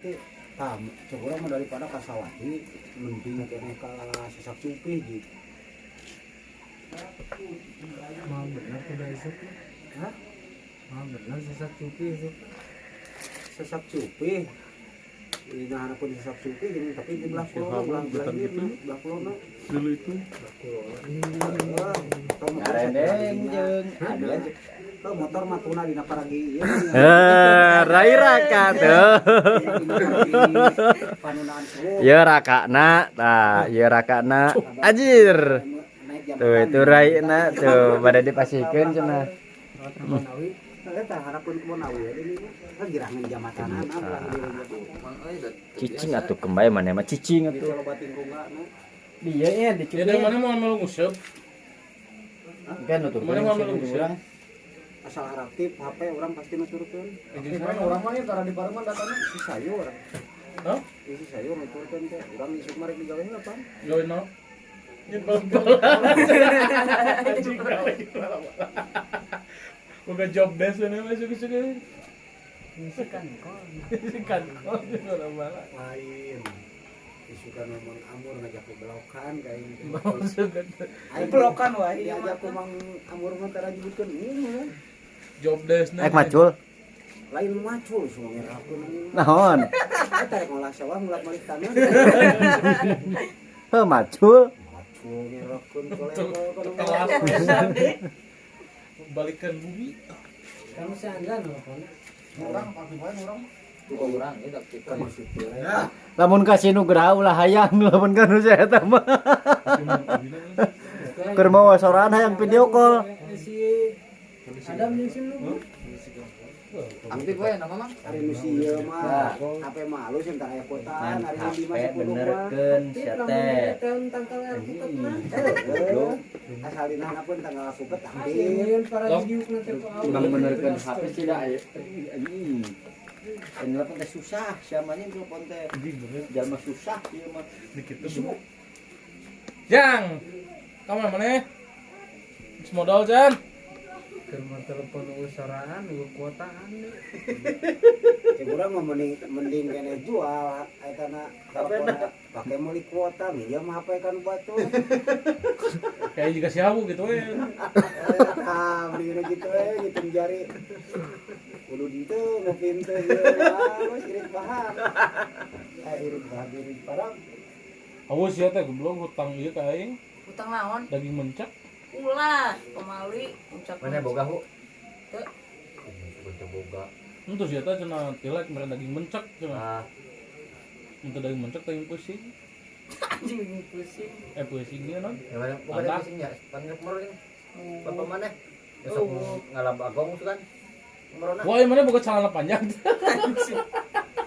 teh coba mah daripada kasawati mending kene ka sesak cupih gitu. Mau benar tidak isuk? Hah? Mau benar sesak cupih isuk? Sesak cupih. Ini nah pun sesak cupih gini tapi di belah pulau belah pulau dulu itu Ngarendeng jeung aduan motor mah tuna dina paragi ieu. rai raka tuh. Panunaan suruh. Ieu rakana, tah ieu rakana. Anjir. Tuh itu raina tuh bade dipasikeun cenah. Eta harapeun kebon awi ini kan girangan jamatanan Cicing atuh kembali mana mah cicing atuh. kalau batin runggana. Dia ya dicuci. ya mana mau nguseup Kan nutup urang. Asal aktif HP orang pasti nuturkeun. Gimana Orang mah karena di Parman datana si sayur orang. Hah? Si sayur nuturkeun teh. Urang isuk mari digawe apa? gawe no bal-balan anjing gawe bukan job desk ini masuk Isikan kok. kan bal-balan Lain. Isukan memang amur ngajak ke belokan kayak gitu. Ayo belokan wae. Iya ngajak ke mang amur mah tara nyebutkeun ini. job desk Ek macul. Lain macul semua ngerakeun ini. Naon? Eta rek ngolah sawah ngulat malik tanah. Heuh macul. Macul ngerakeun kelas balikan bumi Kamu seandainya nelfon. Orang pasti bae orang. Urang itu Kan sipil. Lamun kasih nugraha ulah hayang lamun ka nu saya eta mah. Keur mawa soran hayang video call. Si Adam jeung si Lu. Aktif we nama mah. Ari nu sieu mah HP mah halus entar aya kotaan, ari nu di mah 10 mah. Benerkeun sia teh. Tahun tanggal alpukat mah. Asal dina pun tanggal suket ambil. Asin para video nanti ku Bang benerkeun HP sih da anjing. Telepon teh susah, siamanya telepon teh. Jalma susah ieu mah. dikit tuh Jang kamu mana modal Jan keur telepon usahaan nu kuotaan. Cek urang mah mending kene jual ayeuna pake meuli kuota minjem HP kan batu. kayak juga si Hawu gitu ya Ah, mending gitu gitu jari. Kudu ditu ngepin teh geus irit bahan. Irit bahan irit barang. Hawu sia teh belum hutang ieu ka aing Utang naon? daging mencak Ulah, pemali, ucap. Mana boga hu? Teu. Boga. itu sia teh cenah tilek mereka daging mencak cenah Ah, untuk daging mencak daging pusing Anjing pusing. pusing dia non yang mana boga Mantap. pusingnya? Panggil kemarin. Bapak mana? Besok ngalab agong itu kan. Kemarin. wah yang mana buka celana panjang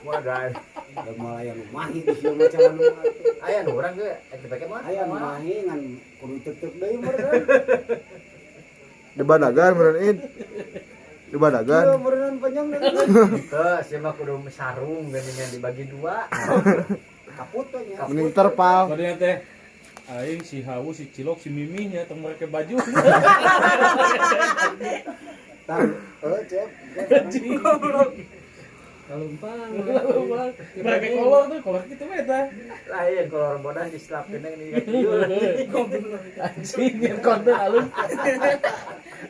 Wadah. Da malah yang mahi di sieu mah calon mah. Aya nu urang ge dipake mah. Aya nu mahi ngan kudu tek-tek deui meureun. Di Badagan benerin. Di Badagan. Ieu meureun panjang deui. Teu, sia mah kudu sarung geuningan dibagi dua. Kaput teh nya. Mending terpal. Padahal teh aing si Hawu si Cilok si Mimi nya tong mereka baju Tang, cep. anjing Kalumpang. mereka kolor tuh kolor gitu mah Lain kolor bodas diselapkeun nih anjing yang konten alus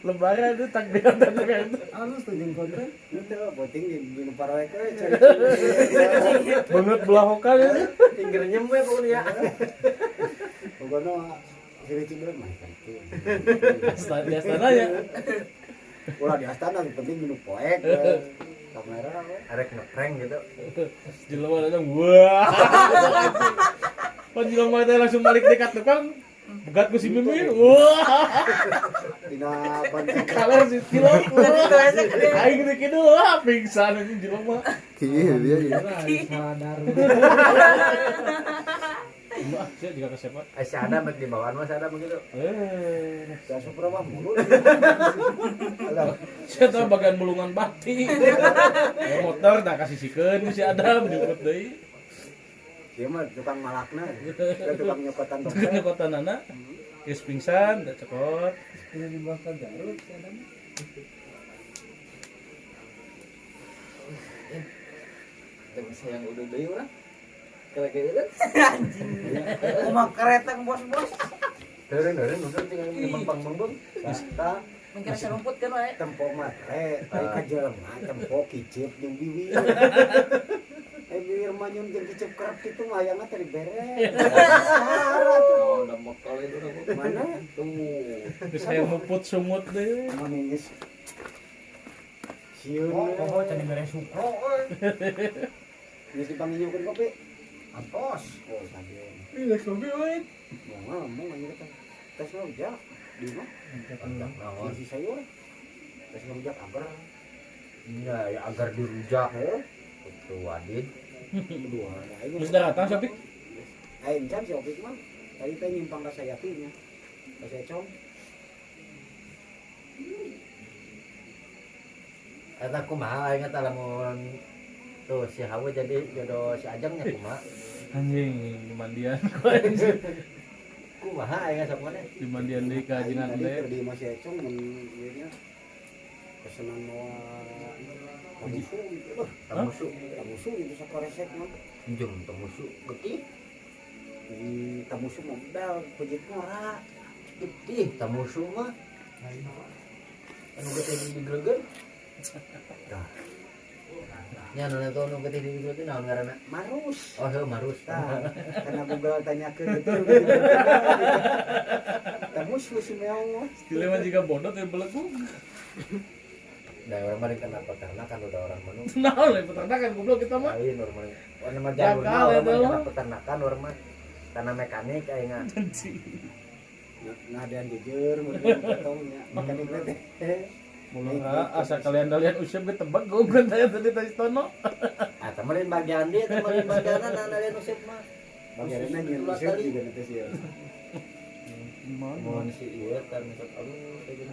lebaran tuh takbiran itu Halus tuh jeung konten. Itu penting di paroek we cari. banget belahokan ya pinggir nyemwe pokoknya. Pokoknya kiri cibrem mah kan. di astana ya Ulah di astana yang penting minum poek. Kamera we. Arek ngeprank gitu. jelema datang wah kan jelema teh langsung balik dekat tukang begat ku si Mimi wah Dina banting kalah si Cilok aing gede kitu wah pingsan anjing jelema Kieu dia. Sadar. mbak saya juga kesepat Si Adam di bawaan mah si Adam begitu. ya supra mah mulu. saya tahu bagian bulungan bakti ya, motor dah kasih sikeun si Adam jemput deui Dia mah tukang malakna. Dia tukang nyokotan tukang dompet. nyokotan anak geus pingsan da cekot Ini di bawah Garut Adam. Tapi sayang udah deui urang. Kira-kira Kumaha kereteng bos-bos. Deureun udah tinggal mempang-mempang. Sasta Mungkin serumput kan wae. tempo matre, tapi ka jelema tempo kicip jeung biwir. Biwir mah nyun jeung kicip kerep kitu mah hayangna teh beres. Oh, udah mokal itu udah. Mana? Tuh. Geus hayang muput sumut deui. Maningis. Sieun. Oh, tadi beres sukro euy. Geus dipanginyokeun kopi. Apos. Oh, sadeun. Ih, geus kopi euy. Ngomong anjir teh. Tes rujak di mah. Si sayur. Tes rujak agar. Iya, ya agar dirujak. Heuh. Tuh Wadid. Kedua. Geus datang Sopik. Aing can si Opik mah. Tadi teh nyimpang ka sayatinya. Ka secong. Eta kumaha aing eta lamun tuh si Hawa jadi jodoh si Ajeng nya kumaha? Anjing mandian. Kumaha aing sok mana? Di mandian deui ka ajengan Tadi teh. keur di Mas Secong mun ieu nya. Pesanan mawa tamusu gitu. Tamusu, Tamusu itu sakoresek mah. jeung tamusu getih. Di tamusu modal pejit ngora. Getih tamusu mah. Anu getih digregeun. Nya anu eta anu getih digregeun naon ngaranna? Marus. Oh, heuh marus. Tah, karena Google tanyakeun itu. Tamusu si meong mah. Stile mah jiga bodot teh belegu. Da orang mah kana peternakan udah orang manu. Naon we peternakan goblok kita mah. Lain orang mah. Orang mah jalurna Bakal orang eta mah mah. kana peternakan orang mah. Kana mekanik aing mah. Ngadean jejer mun potongnya. Makanya teh. Mulut asa kalian usep ge tebak goblok teh tadi teh Tono. Ah, temenin bagian dia, temenin bagian lain usip mah. Bagianna nyeun usep juga nanti sih. Mohon si ieu kan sok aduh teh gini.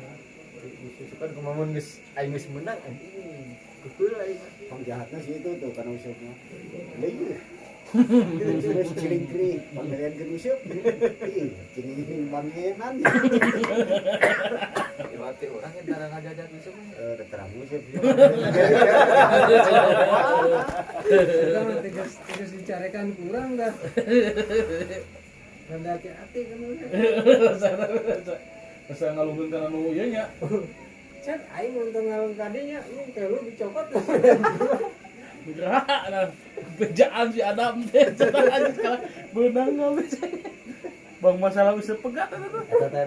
Disusukan kumamun geus aing geus menang anjing. Kutul aing mah. Pengjahatnya sih itu tuh karena usepnya. Leuh. Terus ciling-ciling, panggilan ke usep. Ih, ciling-ciling pangenan. Iwati urang entara ngajajak usip mah. Terang usep. Jangan tigas dicarekan kurang dah. Rada hati-hati kan udah. Asa ngalungkeun kana nu ieu nya. Cek aing nonton ngalung kadinya, lu kayak lu dicopot. Gerak nah. Bejaan si Adam teh. Cenah anjing beunang ngabis. Bang masalah usep pegat eta. Eta teh